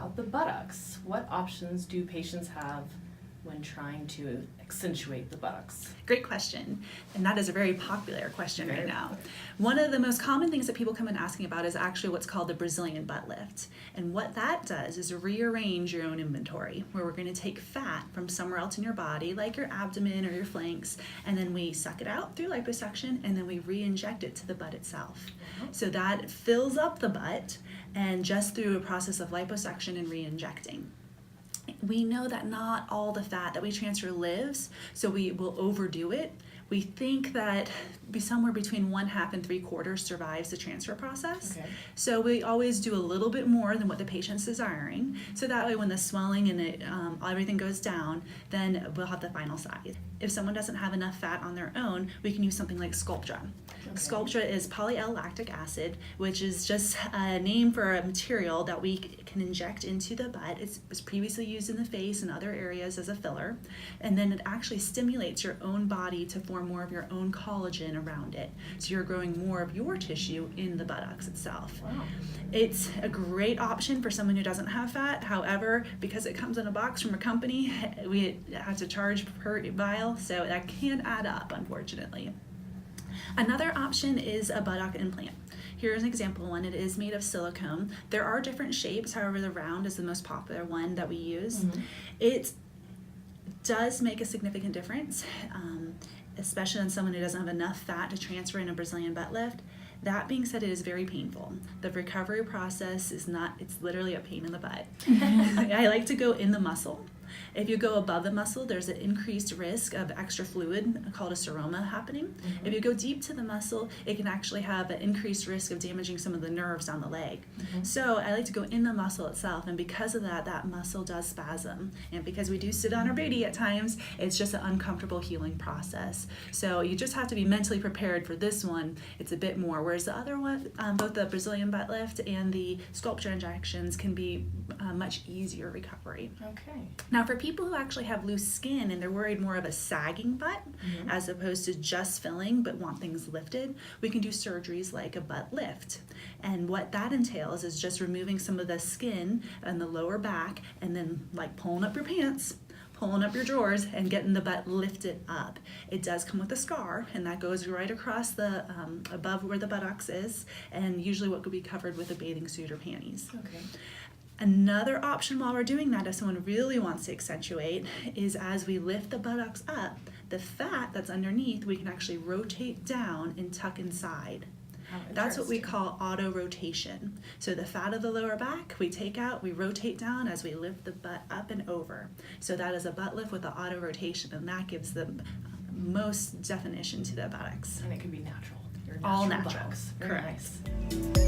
about the buttocks. What options do patients have when trying to accentuate the buttocks? Great question. And that is a very popular question right now. One of the most common things that people come in asking about is actually what's called the Brazilian butt lift. And what that does is rearrange your own inventory, where we're going to take fat from somewhere else in your body, like your abdomen or your flanks, and then we suck it out through liposuction, and then we re-inject it to the butt itself. So that fills up the butt, and just through a process of liposuction and re-injecting. We know that not all the fat that we transfer lives, so we will overdo it. We think that somewhere between 1/2 and 3/4 survives the transfer process. Okay. So we always do a little bit more than what the patient's desiring. So that way when the swelling and everything goes down, then we'll have the final size. If someone doesn't have enough fat on their own, we can use something like Sculptra. Okay. Sculptra is poly-L-lactic acid, which is just a name for a material that we can inject into the butt. It was previously used in the face and other areas as a filler, and then it actually stimulates your own body to form more of your own collagen around it. So you're growing more of your tissue in the buttocks itself. Wow. It's a great option for someone who doesn't have fat. However, because it comes in a box from a company, we have to charge per vial, so that can add up, unfortunately. Another option is a buttock implant. Here's an example one. It is made of silicone. There are different shapes, however the round is the most popular one that we use. Mm-hmm. It does make a significant difference, especially on someone who doesn't have enough fat to transfer in a Brazilian butt lift. That being said, it is very painful. The recovery process is not, it's literally a pain in the butt. I like to go in the muscle. If you go above the muscle, there's an increased risk of extra fluid called a seroma happening. Mm-hmm. If you go deep to the muscle, it can actually have an increased risk of damaging some of the nerves on the leg. Mm-hmm. So I like to go in the muscle itself, and because of that, that muscle does spasm. And because we do sit on our booty at times, it's just an uncomfortable healing process. So you just have to be mentally prepared for this one. It's a bit more, whereas the other one, both the Brazilian butt lift and the Sculptra injections can be much easier recovery. Okay. Now, for people who actually have loose skin and they're worried more of a sagging butt Mm-hmm. as opposed to just filling but want things lifted, we can do surgeries like a butt lift. And what that entails is just removing some of the skin in the lower back and then like pulling up your pants, pulling up your drawers, and getting the butt lifted up. It does come with a scar, and that goes right across the above where the buttocks is, and usually what could be covered with a bathing suit or panties. Okay. Another option while we're doing that, if someone really wants to accentuate, is as we lift the buttocks up, the fat that's underneath, we can actually rotate down and tuck inside. How That's what we interesting. call auto rotation. So the fat of the lower back, we take out, we rotate down as we lift the butt up and over. So that is a butt lift with the auto rotation, and that gives the most definition to the buttocks. And it can be natural. Your All natural natural. buttocks. Very Correct. nice.